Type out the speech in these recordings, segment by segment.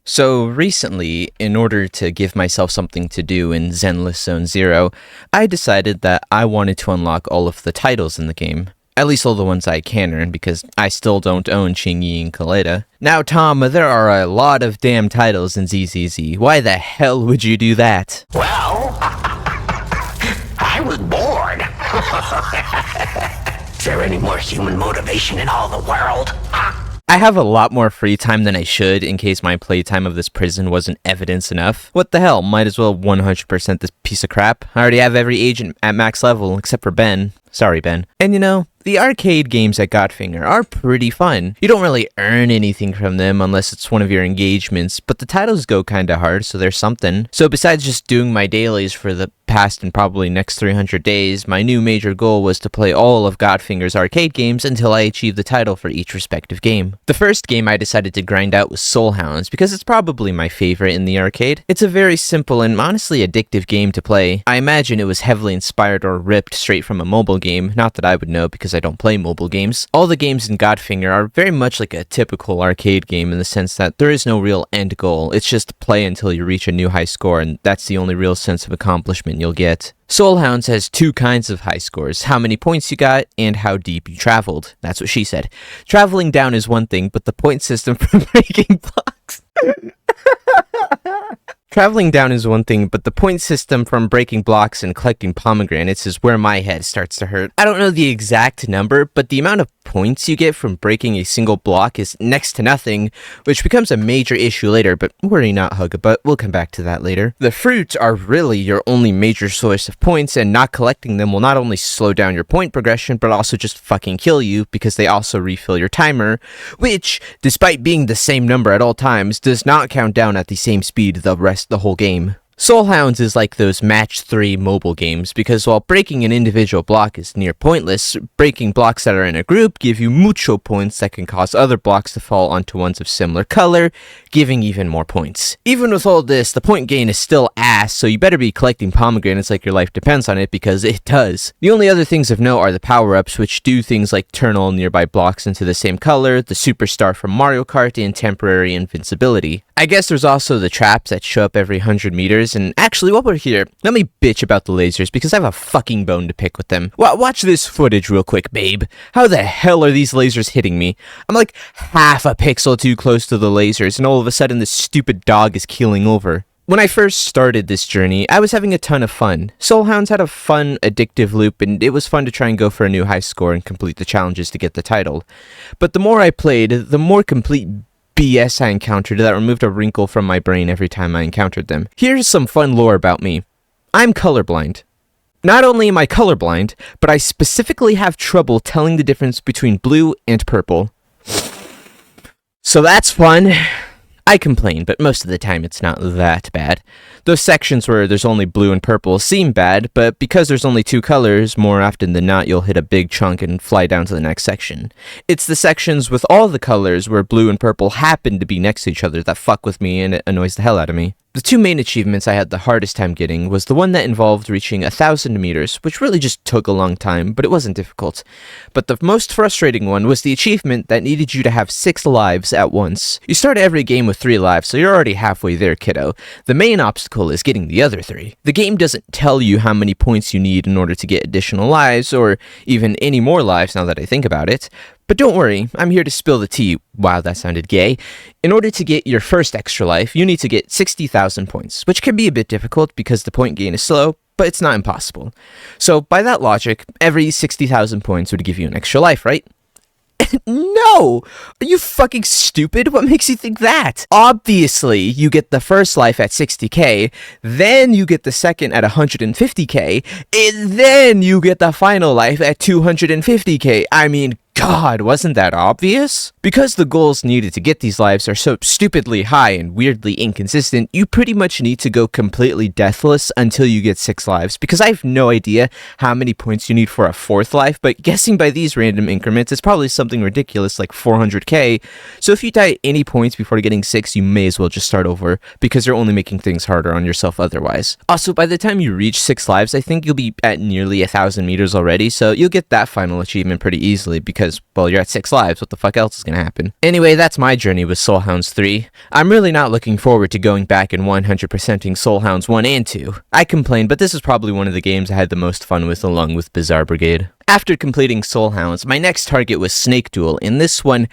So recently, in order to give myself something to do in Zenless Zone Zero, I decided that I wanted to unlock all of the titles in the game. At least all the ones I can earn, because I still don't own Chingy and Kaleda. Now, Tom, there are a lot of damn titles in ZZZ. Why the hell would you do that? Well, I was bored. Is there any more human motivation in all the world? I have a lot more free time than I should in case my playtime of this prison wasn't evidence enough. What the hell, might as well 100% this piece of crap. I already have every agent at max level except for Ben. Sorry, Ben. And you know, the arcade games at Godfinger are pretty fun. You don't really earn anything from them unless it's one of your engagements, but the titles go kinda hard, so there's something. So besides just doing my dailies for the past and probably next 300 days, my new major goal was to play all of Godfinger's arcade games until I achieved the title for each respective game. The first game I decided to grind out was Soul Hounds, because it's probably my favorite in the arcade. It's a very simple and honestly addictive game to play. I imagine it was heavily inspired or ripped straight from a mobile game, not that I would know because I don't play mobile games. All the games in Godfinger are very much like a typical arcade game in the sense that there is no real end goal. It's just play until you reach a new high score, and that's the only real sense of accomplishment you'll get. Soul Hounds has two kinds of high scores: how many points you got and how deep you traveled. That's what she said. Traveling down is one thing, but the point system for breaking blocks... Traveling down is one thing, but the point system from breaking blocks and collecting pomegranates is where my head starts to hurt. I don't know the exact number, but the amount of points you get from breaking a single block is next to nothing, which becomes a major issue later, but worry not, Hugabutt, we'll come back to that later. The fruits are really your only major source of points, and not collecting them will not only slow down your point progression, but also just fucking kill you, because they also refill your timer, which, despite being the same number at all times, does not count down at the same speed the whole game. Soul Hounds is like those match 3 mobile games, because while breaking an individual block is near pointless, breaking blocks that are in a group give you mucho points that can cause other blocks to fall onto ones of similar color, giving even more points. Even with all this, the point gain is still ass, so you better be collecting pomegranates like your life depends on it, because it does. The only other things of note are the power-ups, which do things like turn all nearby blocks into the same color, the superstar from Mario Kart, and temporary invincibility. I guess there's also the traps that show up every 100 meters, and actually, while we're here, let me bitch about the lasers, because I have a fucking bone to pick with them. Watch this footage real quick, babe. How the hell are these lasers hitting me? I'm like half a pixel too close to the lasers, and all of a sudden this stupid dog is keeling over. When I first started this journey, I was having a ton of fun. Soul Hounds had a fun, addictive loop, and it was fun to try and go for a new high score and complete the challenges to get the title. But the more I played, the more complete BS I encountered that removed a wrinkle from my brain every time I encountered them. Here's some fun lore about me. I'm colorblind. Not only am I colorblind, but I specifically have trouble telling the difference between blue and purple. So that's fun. I complain, but most of the time it's not that bad. Those sections where there's only blue and purple seem bad, but because there's only two colors, more often than not you'll hit a big chunk and fly down to the next section. It's the sections with all the colors where blue and purple happen to be next to each other that fuck with me, and it annoys the hell out of me. The two main achievements I had the hardest time getting was the one that involved reaching 1,000 meters, which really just took a long time, but it wasn't difficult. But the most frustrating one was the achievement that needed you to have 6 lives at once. You start every game with 3 lives, so you're already halfway there, kiddo. The main obstacle is getting the other 3. The game doesn't tell you how many points you need in order to get additional lives, or even any more lives now that I think about it. But don't worry, I'm here to spill the tea. Wow, that sounded gay. In order to get your first extra life, you need to get 60,000 points, which can be a bit difficult because the point gain is slow, but it's not impossible. So by that logic, every 60,000 points would give you an extra life, right? No! Are you fucking stupid? What makes you think that? Obviously, you get the first life at 60k, then you get the second at 150k, and then you get the final life at 250k. I mean, God, wasn't that obvious? Because the goals needed to get these lives are so stupidly high and weirdly inconsistent, you pretty much need to go completely deathless until you get 6 lives, because I have no idea how many points you need for a 4th life, but guessing by these random increments, it's probably something ridiculous like 400k, so if you die at any points before getting 6, you may as well just start over, because you're only making things harder on yourself otherwise. Also, by the time you reach 6 lives, I think you'll be at nearly 1,000 meters already, so you'll get that final achievement pretty easily, because because, well, you're at 6 lives, what the fuck else is gonna happen? Anyway, that's my journey with Soul Hounds 3. I'm really not looking forward to going back and 100%ing Soul Hounds 1 and 2. I complain, but this is probably one of the games I had the most fun with along with Bizarre Brigade. After completing Soul Hounds, my next target was Snake Duel, and this one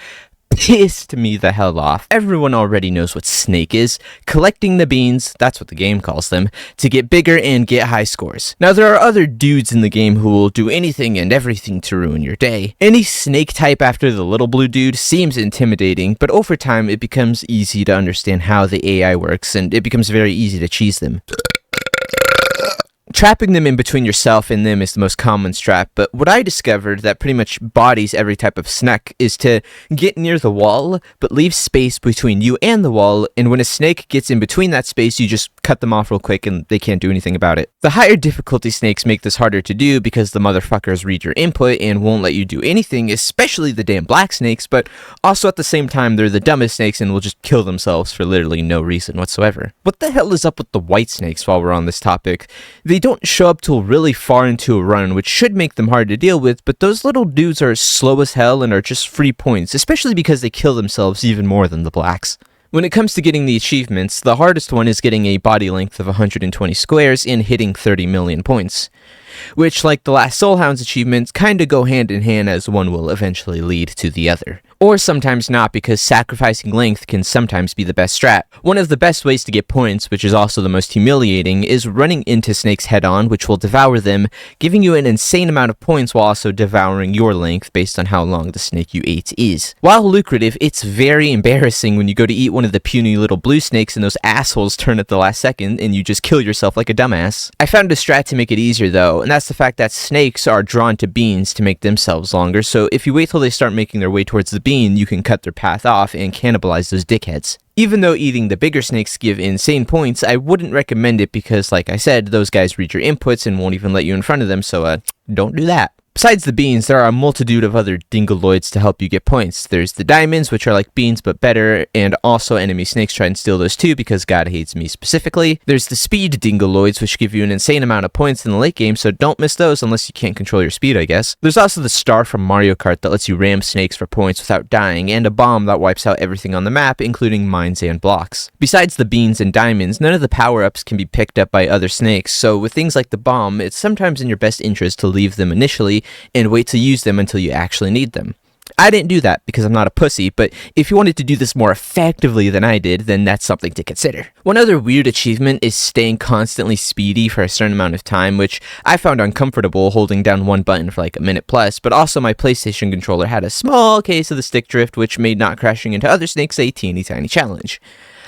pissed me the hell off. Everyone already knows what Snake is. Collecting the beans, that's what the game calls them, to get bigger and get high scores. Now there are other dudes in the game who will do anything and everything to ruin your day. Any snake type after the little blue dude seems intimidating, but over time it becomes easy to understand how the AI works, and it becomes very easy to cheese them. Trapping them in between yourself and them is the most common strat, but what I discovered that pretty much bodies every type of snake is to get near the wall, but leave space between you and the wall, and when a snake gets in between that space, you just cut them off real quick and they can't do anything about it. The higher difficulty snakes make this harder to do because the motherfuckers read your input and won't let you do anything, especially the damn black snakes, but also at the same time, they're the dumbest snakes and will just kill themselves for literally no reason whatsoever. What the hell is up with the white snakes while we're on this topic? They don't show up till really far into a run, which should make them hard to deal with, but those little dudes are slow as hell and are just free points, especially because they kill themselves even more than the blacks. When it comes to getting the achievements, the hardest one is getting a body length of 120 squares and hitting 30 million points, which, like the last Soul Hounds achievements, kinda go hand in hand as one will eventually lead to the other. Or sometimes not, because sacrificing length can sometimes be the best strat. One of the best ways to get points, which is also the most humiliating, is running into snakes head-on, which will devour them, giving you an insane amount of points while also devouring your length based on how long the snake you ate is. While lucrative, it's very embarrassing when you go to eat one of the puny little blue snakes and those assholes turn at the last second and you just kill yourself like a dumbass. I found a strat to make it easier though, and that's the fact that snakes are drawn to beans to make themselves longer, so if you wait till they start making their way towards the bean, you can cut their path off and cannibalize those dickheads. Even though eating the bigger snakes give insane points, I wouldn't recommend it because, like I said, those guys read your inputs and won't even let you in front of them, so don't do that. Besides the beans, there are a multitude of other dingoloids to help you get points. There's the diamonds, which are like beans but better, and also enemy snakes try and steal those too because God hates me specifically. There's the speed dingoloids, which give you an insane amount of points in the late game, so don't miss those unless you can't control your speed, I guess. There's also the star from Mario Kart that lets you ram snakes for points without dying, and a bomb that wipes out everything on the map, including mines and blocks. Besides the beans and diamonds, none of the power-ups can be picked up by other snakes, so with things like the bomb, it's sometimes in your best interest to leave them initially and wait to use them until you actually need them. I didn't do that because I'm not a pussy, but if you wanted to do this more effectively than I did, then that's something to consider. One other weird achievement is staying constantly speedy for a certain amount of time, which I found uncomfortable holding down one button for like a minute plus, but also my PlayStation controller had a small case of the stick drift, which made not crashing into other snakes a teeny tiny challenge.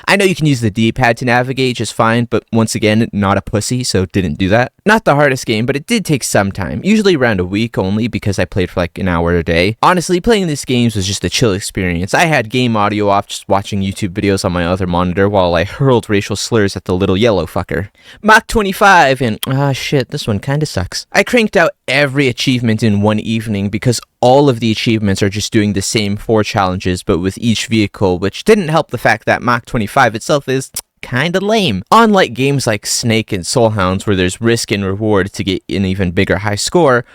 I know you can use the D-pad to navigate just fine, but once again, not a pussy, so didn't do that. Not the hardest game, but it did take some time, usually around a week only because I played for like an hour a day. Honestly, playing these games was just a chill experience. I had game audio off just watching YouTube videos on my other monitor while I hurled racial slurs at the little yellow fucker. Mach 25 and, shit, this one kinda sucks. I cranked out every achievement in one evening because all of the achievements are just doing the same 4 challenges but with each vehicle, which didn't help the fact that Mach 25 itself is kinda lame. Unlike games like Snake and Soul Hounds where there's risk and reward to get an even bigger high score,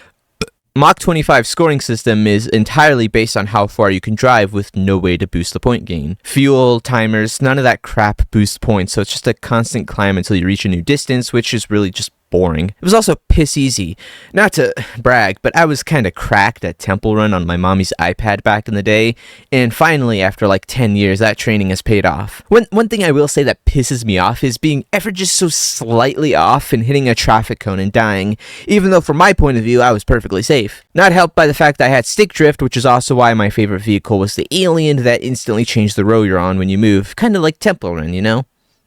Mach 25 scoring system is entirely based on how far you can drive with no way to boost the point gain. Fuel, timers, none of that crap boosts points, so it's just a constant climb until you reach a new distance, which is really just boring. It was also piss easy. Not to brag, but I was kinda cracked at Temple Run on my mommy's iPad back in the day, and finally, after like 10 years, that training has paid off. One thing I will say that pisses me off is being ever just so slightly off and hitting a traffic cone and dying, even though from my point of view, I was perfectly safe. Not helped by the fact that I had stick drift, which is also why my favorite vehicle was the alien that instantly changed the row you're on when you move, kinda like Temple Run, you know?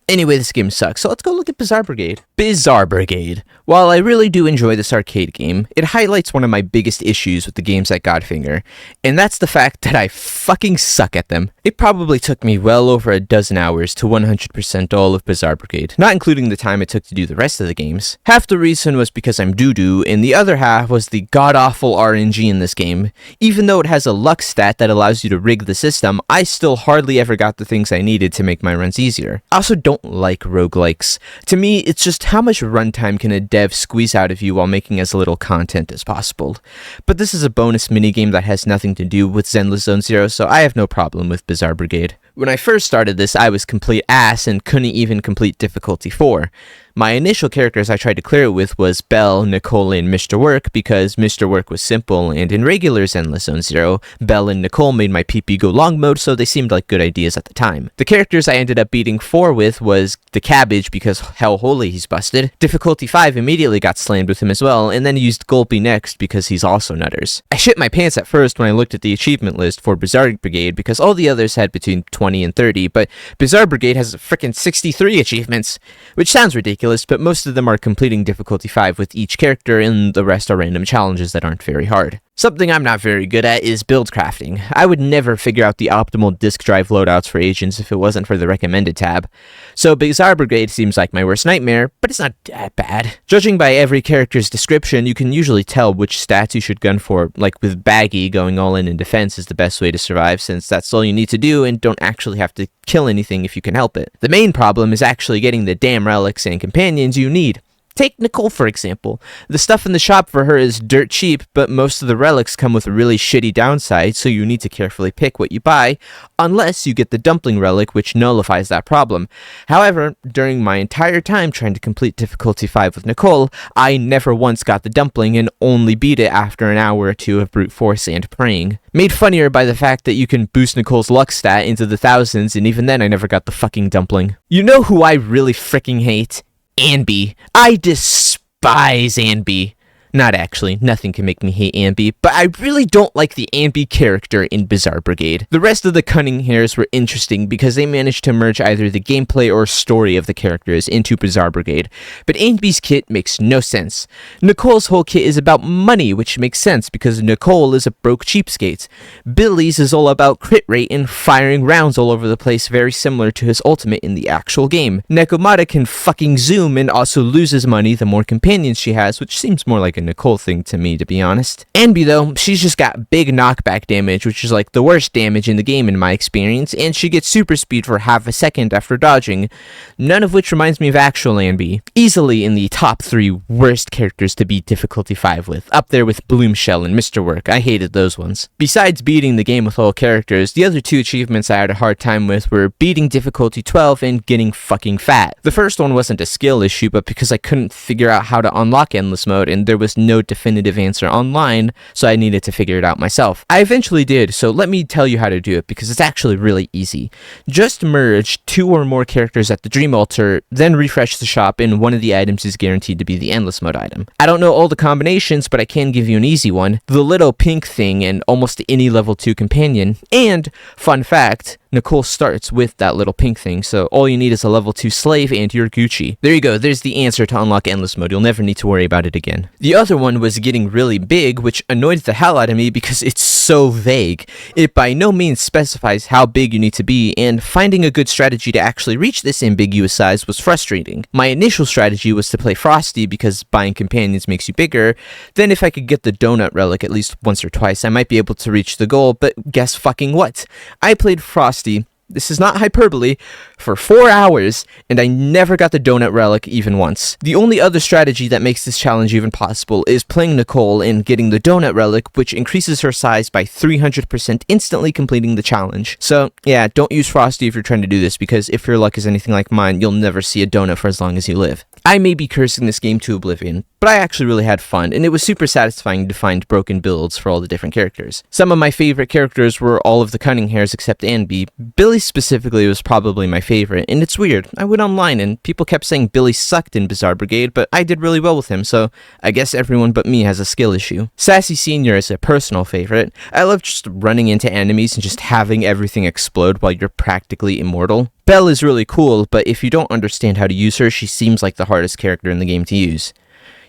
Anyway, this game sucks, so let's go look at Bizarre Brigade. Bizarre Brigade. While I really do enjoy this arcade game, it highlights one of my biggest issues with the games at Godfinger, and that's the fact that I fucking suck at them. It probably took me well over a dozen hours to 100% all of Bizarre Brigade, not including the time it took to do the rest of the games. Half the reason was because I'm doo-doo, and the other half was the god-awful RNG in this game. Even though it has a luck stat that allows you to rig the system, I still hardly ever got the things I needed to make my runs easier. I also don't don't like roguelikes. To me, it's just how much runtime can a dev squeeze out of you while making as little content as possible. But this is a bonus minigame that has nothing to do with Zenless Zone Zero, so I have no problem with Bizarre Brigade. When I first started this, I was complete ass and couldn't even complete difficulty 4. My initial characters I tried to clear it with was Belle, Nicole, and Mr. Work because Mr. Work was simple, and in regular Zenless Zone Zero, Belle and Nicole made my PP go long mode, so they seemed like good ideas at the time. The characters I ended up beating 4 with was the Cabbage because hell holy he's busted. Difficulty 5 immediately got slammed with him as well, and then used Gulpy next because he's also nutters. I shit my pants at first when I looked at the achievement list for Bizarre Brigade because all the others had between 20 and 30, but Bizarre Brigade has frickin' 63 achievements, which sounds ridiculous, but most of them are completing difficulty 5 with each character, and the rest are random challenges that aren't very hard. Something I'm not very good at is build crafting. I would never figure out the optimal disk drive loadouts for agents if it wasn't for the recommended tab. So Bizarre Brigade seems like my worst nightmare, but it's not that bad. Judging by every character's description, you can usually tell which stats you should gun for, like with Baggy, going all in defense is the best way to survive since that's all you need to do and don't actually have to kill anything if you can help it. The main problem is actually getting the damn relics and companions you need. Take Nicole, for example. The stuff in the shop for her is dirt cheap, but most of the relics come with a really shitty downside, so you need to carefully pick what you buy, unless you get the dumpling relic, which nullifies that problem. However, during my entire time trying to complete difficulty 5 with Nicole, I never once got the dumpling and only beat it after an hour or two of brute force and praying. Made funnier by the fact that you can boost Nicole's luck stat into the thousands, and even then I never got the fucking dumpling. You know who I really freaking hate? Anby. I despise Anby. Not actually, nothing can make me hate Anby, but I really don't like the Anby character in Bizarre Brigade. The rest of the cunning hairs were interesting because they managed to merge either the gameplay or story of the characters into Bizarre Brigade, but Anby's kit makes no sense. Nicole's whole kit is about money, which makes sense because Nicole is a broke cheapskate. Billy's is all about crit rate and firing rounds all over the place, very similar to his ultimate in the actual game. Nekomata can fucking zoom and also loses money the more companions she has, which seems more like a Nicole thing to me, to be honest. Anby though, she's just got big knockback damage, which is like the worst damage in the game in my experience, and she gets super speed for half a second after dodging, none of which reminds me of actual Anby. Easily in the top 3 worst characters to beat difficulty 5 with, up there with Bloomshell and Mr. Work. I hated those ones. Besides beating the game with all characters, the other 2 achievements I had a hard time with were beating difficulty 12 and getting fucking fat. The first one wasn't a skill issue, but because I couldn't figure out how to unlock endless mode and there was no definitive answer online, so I needed to figure it out myself. I eventually did, so let me tell you how to do it because it's actually really easy. Just merge 2 or more characters at the Dream Altar, then refresh the shop, and one of the items is guaranteed to be the endless mode item. I don't know all the combinations, but I can give you an easy one. The little pink thing and almost any level 2 companion. And, fun fact, Nicole starts with that little pink thing, so all you need is a level 2 slave and you're Gucci. There you go, there's the answer to unlock endless mode. You'll never need to worry about it again. The other one was getting really big, which annoyed the hell out of me because it's so vague. It by no means specifies how big you need to be, and finding a good strategy to actually reach this ambiguous size was frustrating. My initial strategy was to play Frosty because buying companions makes you bigger. Then if I could get the donut relic at least once or twice, I might be able to reach the goal, but guess fucking what? I played Frosty, this is not hyperbole, for 4 hours, and I never got the donut relic even once. The only other strategy that makes this challenge even possible is playing Nicole and getting the donut relic, which increases her size by 300%, instantly completing the challenge. So yeah, don't use Frosty if you're trying to do this, because if your luck is anything like mine, you'll never see a donut for as long as you live. I may be cursing this game to oblivion, but I actually really had fun, and it was super satisfying to find broken builds for all the different characters. Some of my favorite characters were all of the cunning hairs except Anby. Billy specifically was probably my favorite, and it's weird. I went online and people kept saying Billy sucked in Bizarre Brigade, but I did really well with him, so I guess everyone but me has a skill issue. Sassy Senior is a personal favorite. I love just running into enemies and just having everything explode while you're practically immortal. Belle is really cool, but if you don't understand how to use her, she seems like the hardest character in the game to use.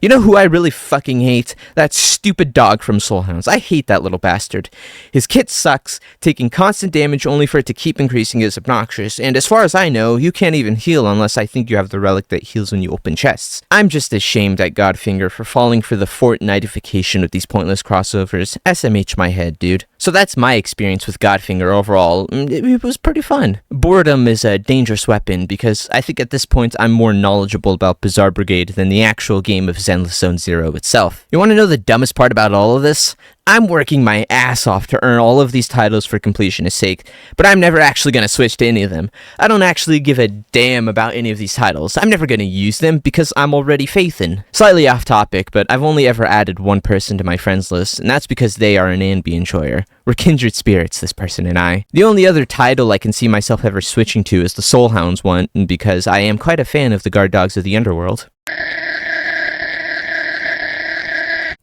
You know who I really fucking hate? That stupid dog from Soul Hounds. I hate that little bastard. His kit sucks, taking constant damage only for it to keep increasing is obnoxious, and as far as I know, you can't even heal unless I think you have the relic that heals when you open chests. I'm just ashamed at Godfinger for falling for the Fortnitification of these pointless crossovers. SMH my head, dude. So that's my experience with Godfinger overall. It was pretty fun. Boredom is a dangerous weapon because I think at this point I'm more knowledgeable about Bizarre Brigade than the actual game of Zenless Zone Zero itself. You want to know the dumbest part about all of this? I'm working my ass off to earn all of these titles for completionist sake, but I'm never actually going to switch to any of them. I don't actually give a damn about any of these titles. I'm never going to use them because I'm already faithin'. Slightly off topic, but I've only ever added one person to my friends list, and that's because they are an Anby enjoyer. We're kindred spirits, this person and I. The only other title I can see myself ever switching to is the Soul Hounds one, because I am quite a fan of the guard dogs of the underworld.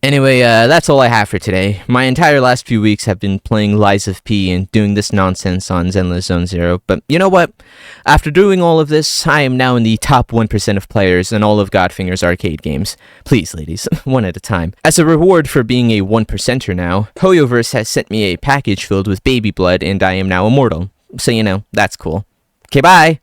Anyway, that's all I have for today. My entire last few weeks have been playing Lies of P and doing this nonsense on Zenless Zone Zero, but you know what? After doing all of this, I am now in the top 1% of players in all of Godfinger's arcade games. Please, ladies, one at a time. As a reward for being a 1%er now, Hoyoverse has sent me a package filled with baby blood and I am now immortal. So, you know, that's cool. Okay, bye!